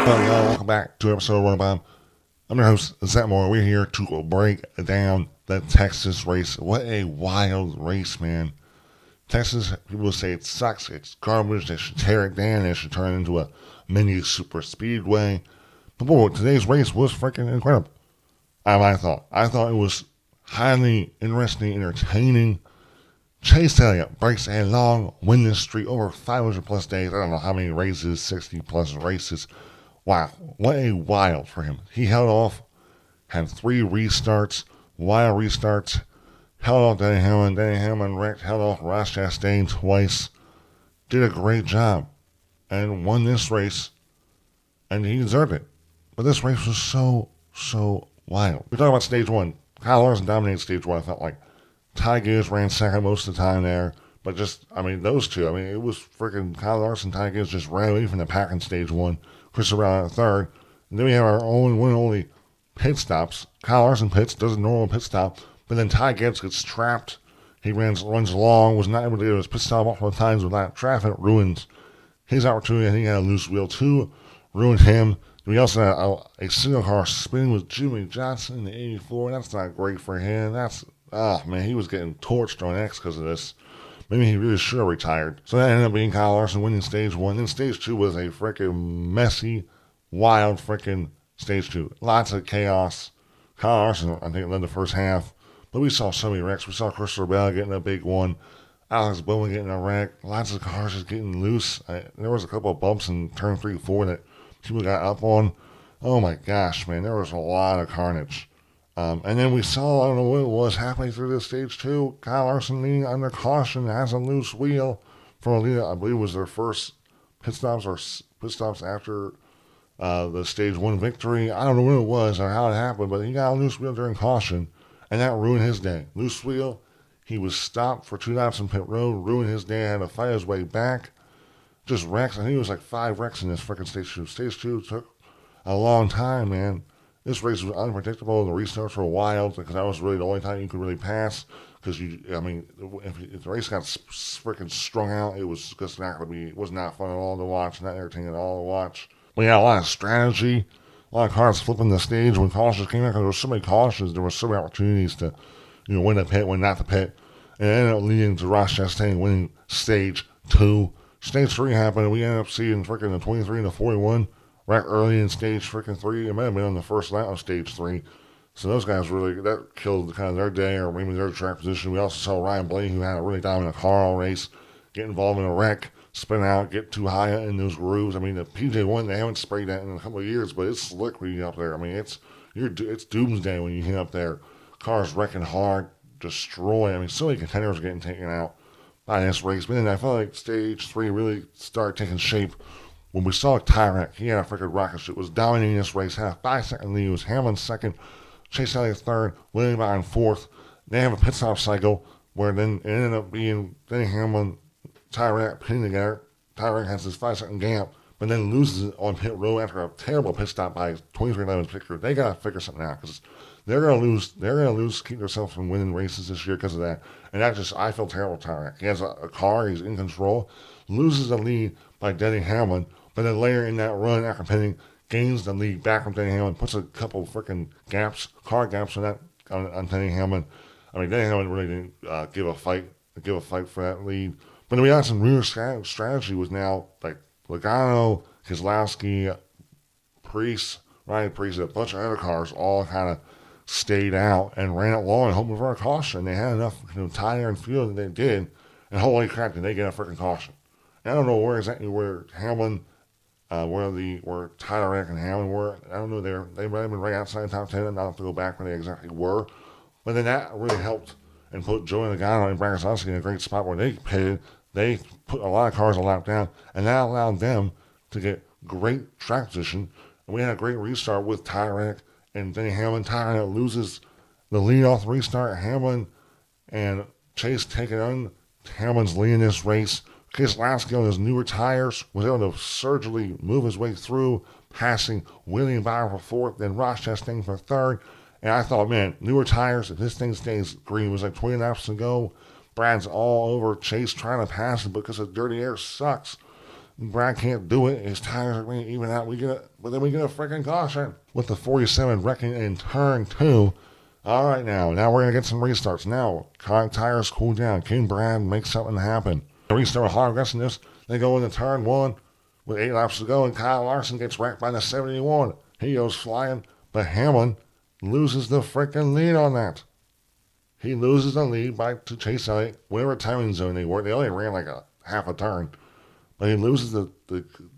Hello, y'all. Welcome back to episode one of Bomb. I'm your host, Zach Moore. We're here to break down the Texas race. What a wild race, man. Texas, people say it sucks, it's garbage, they should tear it down, they should turn it into a mini super speedway. But boy, today's race was freaking incredible. I thought. I thought it was highly interesting, entertaining. Chase Elliott breaks a long winning streak over 500 plus days. I don't know how many races, 60 plus races. Wow, what a wild for him. He held off, had 3 restarts, wild restarts, held off Denny Hamlin. Denny Hamlin wrecked, held off Ross Chastain twice. Did a great job and won this race, and he deserved it. But this race was so wild. We talk about stage one. Kyle Larson dominated stage one, I felt like. Ty Gibbs ran second most of the time there. But those two, it was freaking Kyle Larson, Ty Gibbs just ran away from the pack in stage one. Chris Brown at third. And then we have our own one and only pit stops. Kyle Larson pits, does a normal pit stop, but then Ty Gibbs gets trapped. He runs long, was not able to get his pit stop multiple times without traffic, ruins his opportunity. I think he had a loose wheel too, ruined him. We also had a single car spinning with Jimmy Johnson in the 84. That's not great for him. He was getting torched on X because of this. Maybe he really should have retired. So that ended up being Kyle Larson winning stage one. Then stage two was a freaking messy, wild freaking stage two. Lots of chaos. Kyle Larson, I think, led the first half. But we saw so many wrecks. We saw Christopher Bell getting a big one. Alex Bowman getting a wreck. Lots of cars just getting loose. There was a couple of bumps in turn 3 and 4 that people got up on. Oh my gosh, man. There was a lot of carnage. And then we saw, I don't know what it was, halfway through this stage two, Kyle Larson leading under caution, has a loose wheel from a lead. I believe it was their first pit stops after the stage one victory. I don't know what it was or how it happened, but he got a loose wheel during caution, and that ruined his day. Loose wheel, he was stopped for 2 laps in pit road, ruined his day, had to fight his way back. Just wrecks. I think it was like 5 wrecks in this freaking stage two. Stage two took a long time, man. This race was unpredictable. The restarts were wild because that was really the only time you could really pass. Because if the race got freaking strung out, it was just not going to be. It was not fun at all to watch. Not entertaining at all to watch. We had a lot of strategy, a lot of cars flipping the stage when cautions came out. Because there were so many cautions, there were so many opportunities to, win the pit, win not the pit, and it ended up leading to Ross Chastain winning stage two. Stage three happened, and we ended up seeing freaking the 23 and the 41. Right early in stage freaking 3, it might have been on the first lap of stage 3. So those guys really, that killed kind of their day or maybe their track position. We also saw Ryan Blaney, who had a really dominant car all race, get involved in a wreck, spin out, get too high in those grooves. The PJ1, they haven't sprayed that in a couple of years, but it's slick when you get up there. It's doomsday when you get up there. Cars wrecking hard, destroying. So many contenders getting taken out by this race. But then I felt like stage 3 really started taking shape. When we saw Tyrek, he had a freaking rocket ship, was dominating this race, had a 5-second lead. It was Hamlin second, Chase Elliott third, William Byron fourth. They have a pit stop cycle where then it ended up being Denny Hamlin, Tyrek pitting together. Tyrek has this 5-second gap, but then loses it on pit road after a terrible pit stop by 2311's pit crew. They got to figure something out because they're going to lose. They're going to lose, keep themselves from winning races this year because of that. And I feel terrible for Tyrek. He has a car, he's in control, loses the lead by Denny Hamlin. But then later in that run, after pitting, gains the lead back from Denny Hamlin, puts a couple freaking car gaps on Denny Hamlin. Denny Hamlin really didn't give a fight for that lead. But then we had some real strategy was now like Logano, Keselowski, Priest, Ryan Priest, a bunch of other cars all kind of stayed out and ran it long and hoping for a caution. They had enough tire and fuel that they did, and holy crap, did they get a freaking caution. And I don't know where Hamlin. Where Tyrek and Hamlin were. I don't know, they might have been right outside the top 10, and I'll have to go back where they exactly were. But then that really helped and put Joey Logano and Brad Keselowski in a great spot where they pitted. They put a lot of cars a lap down, and that allowed them to get great track position. And we had a great restart with Tyrek and Denny Hamlin. Tyrek loses the lead off the restart. Hamlin and Chase take it on. Hamlin's leading this race. Keselowski on his newer tires was able to surgically move his way through, passing William Byron for fourth, then Ross Chastain for third. And I thought, man, newer tires, if this thing stays green, it was like 20 laps to go. Brad's all over Chase trying to pass him because the dirty air sucks. Brad can't do it. His tires are being even out. But then we get a freaking caution with the 47 wrecking in turn 2. All right, now we're going to get some restarts. Now, tires cool down. Can Brad make something happen? They restart with hard aggressiveness. They go into turn 1 with 8 laps to go, and Kyle Larson gets wrecked by the 71. He goes flying, but Hamlin loses the freaking lead on that. He loses the lead to Chase Elliott, whatever timing zone they were. They only ran like a half a turn. But he loses the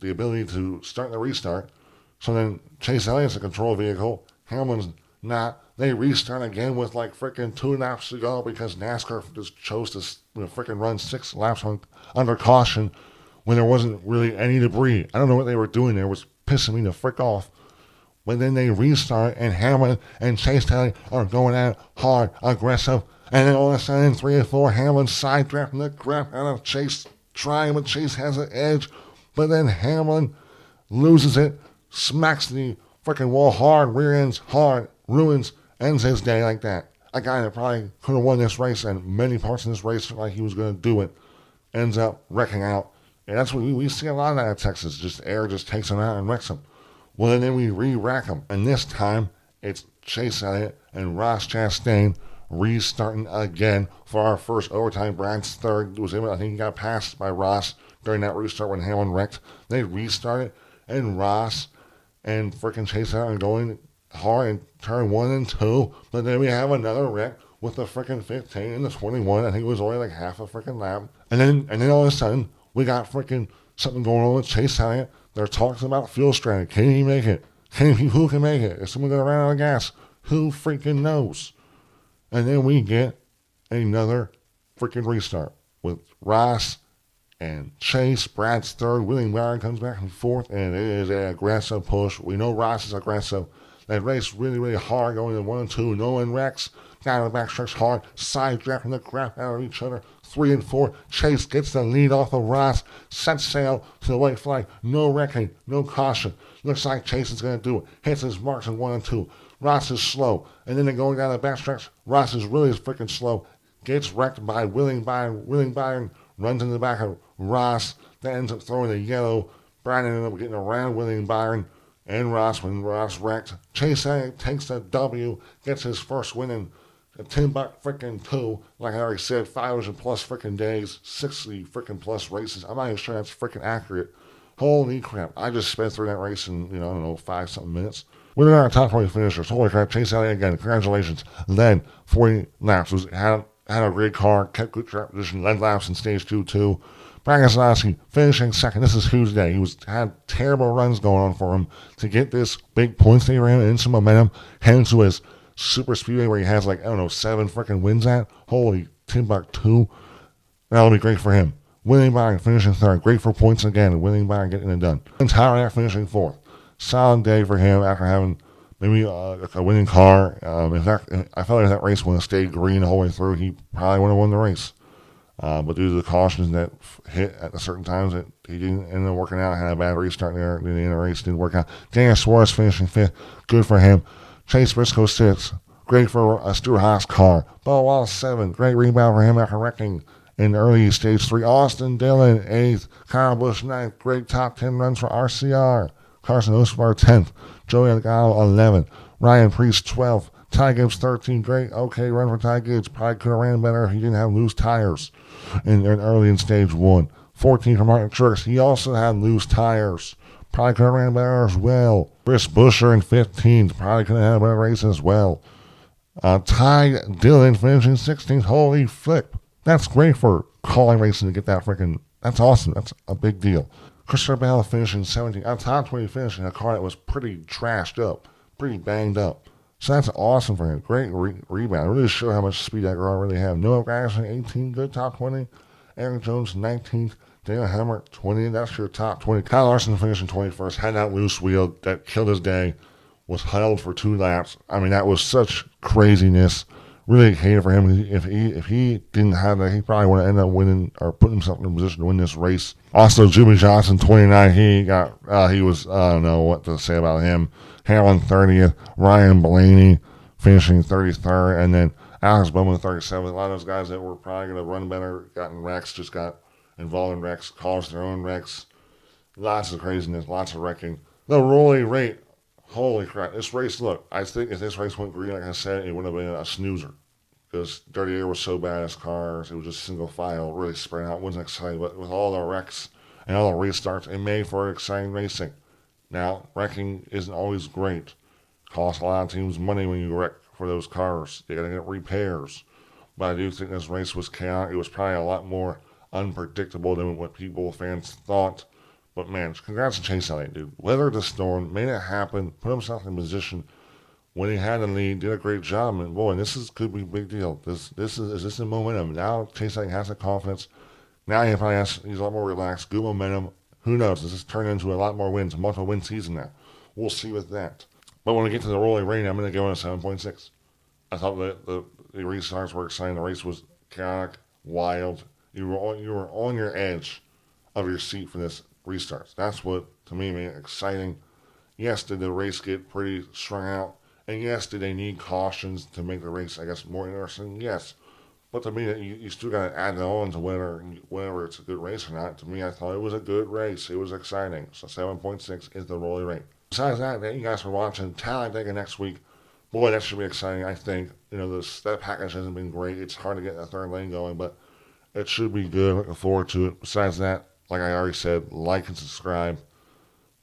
ability to start the restart. So then Chase Elliott's a control vehicle. Hamlin's not. They restart again with like freaking 2 laps to go because NASCAR just chose to freaking run 6 laps under caution when there wasn't really any debris. I don't know what they were doing there. It was pissing me the frick off. But then they restart, and Hamlin and Chase Elliott are going at it hard, aggressive. And then all of a sudden, 3 and 4, Hamlin side drafting the crap out of Chase, trying, but Chase has an edge. But then Hamlin loses it, smacks the freaking wall hard, rear ends hard, ruins, ends his day like that. A guy that probably could have won this race and many parts of this race like he was going to do it, ends up wrecking out. And that's what we see a lot of that at Texas. Just air just takes him out and wrecks him. Well, and then we re-rack them. And this time, it's Chase Elliott and Ross Chastain restarting again for our first overtime. Brad's third. I think he got passed by Ross during that restart when Hamlin wrecked. They restarted, and Ross and freaking Chase Elliott are going hard in turn 1 and 2. But then we have another wreck with the freaking 15 and the 21. I think it was only like half a freaking lap. And then all of a sudden, we got freaking something going on with Chase Elliott. They're talking about fuel strategy. Can he make it? Who can make it? Is someone going to run out of gas? Who freaking knows? And then we get another freaking restart with Ross and Chase. Brad's third. William Byron comes back from fourth, and it is an aggressive push. We know Ross is aggressive. They race really, really hard going in 1 and 2. No one wrecks. Down the backstretch hard. Side drafting the crap out of each other. 3 and 4. Chase gets the lead off of Ross. Sets sail to the white flag. No wrecking. No caution. Looks like Chase is going to do it. Hits his marks in 1 and 2. Ross is slow. And then they're going down the backstretch. Ross is really freaking slow. Gets wrecked by William Byron. William Byron runs into the back of Ross. That ends up throwing the yellow. Brian ended up getting around William Byron and Ross when Ross wrecked. Chase Elliott takes the W. Gets his first win in a $10 freaking 2, like I already said, 500 plus freaking days, 60 freaking plus races. I'm not even sure that's freaking accurate. Holy crap. I just spent through that race in, I don't know, 5-something minutes. We're our top 20 finishers. Holy crap. Chase Elliott again. Congratulations. Led 40 laps. Had a great car. Kept good track position. Led laps in stage 2 too. Brian Keselowski finishing second. This is huge day. Had terrible runs going on for him to get this big points they ran and some momentum. Heading to his super speedway where he has 7 freaking wins at. Holy Timbuktu. That'll be great for him. William Byron finishing third. Great for points again. William Byron getting it done. And Tyler finishing fourth. Solid day for him after having maybe a winning car. In fact, I felt like if that race would have stayed green the whole way through, he probably would have won the race. But due to the cautions that hit at certain times, that he didn't end up working out. Had a bad restart there. The end of the race didn't work out. Daniel Suarez finishing fifth. Good for him. Chase Briscoe 6th. Great for a Stuart Haas car. Bubba Wallace 7th. Great rebound for him after wrecking in early stage 3. Austin Dillon 8th. Kyle Busch 9th. Great top 10 runs for RCR. Carson Osbar 10th. Joey Logano 11th. Ryan Preece 12th. Ty Gibbs 13th. Great, okay run for Ty Gibbs. Probably could have ran better if he didn't have loose tires early in stage 1. 14th for Martin Truex. He also had loose tires. Probably could have ran better as well. Chris Buescher in 15th. Probably could have had a better race as well. Ty Dillon finishing 16th. Holy flip. That's great for calling racing to get that freaking. That's awesome. That's a big deal. Christopher Bell finishing 17th. On top 20 finishing a car that was pretty trashed up. Pretty banged up. So that's awesome for him. Great rebound. Really show how much speed that car really have. Noah Gragson 18th. Good top 20. Eric Jones 19th. Daniel Hammer 20th. That's your top 20. Kyle Larson finishing 21st. Had that loose wheel that killed his day. Was held for 2 laps. I mean, that was such craziness. Really hated for him. If he didn't have that, he probably would have ended up winning or putting himself in a position to win this race. Also, Jimmy Johnson, 29. He was, I don't know what to say about him. Hamlin, 30th. Ryan Blaney finishing 33rd. And then Alex Bowman, 37th. A lot of those guys that were probably going to run better, got in wrecks, just got involved in wrecks, caused their own wrecks. Lots of craziness, lots of wrecking. The rolling rate, holy crap. This race, look, I think if this race went green, like I said, it would have been a snoozer. Because Dirty Air was so bad as cars. It was just single file, really spread out. It wasn't exciting, but with all the wrecks and all the restarts, it made for exciting racing. Now, wrecking isn't always great. Costs a lot of teams money when you wreck for those cars. You gotta get repairs. But I do think this race was chaotic. It was probably a lot more unpredictable than what people, fans thought. But man, congrats to Chase Elliott, dude. Weathered the storm, made it happen, put himself in position when he had the lead, did a great job. And boy, could be a big deal. This is the momentum. Now Chase Elliott has the confidence. Now he's a lot more relaxed, good momentum. Who knows? This has turned into a lot more wins, a multiple win season now. We'll see with that. But when we get to the rolling rain, I'm going to go in a 7.6. I thought that the restarts were exciting. The race was chaotic, wild. You were on your edge of your seat for this restarts. That's what, to me, made it exciting. Yes, did the race get pretty strung out? And yes, did they need cautions to make the race, I guess, more interesting? Yes. But to me, you still got to add that on to whether it's a good race or not. To me, I thought it was a good race. It was exciting. So 7.6 is the rolling rate. Besides that, thank you guys for watching. Talladega next week. Boy, that should be exciting, I think. That package hasn't been great. It's hard to get a third lane going, but it should be good. Looking forward to it. Besides that, like I already said, like and subscribe.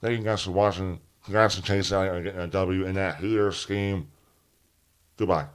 Thank you guys for watching. Congrats to Chase Elliott on getting a W in that Hooters scheme. Goodbye.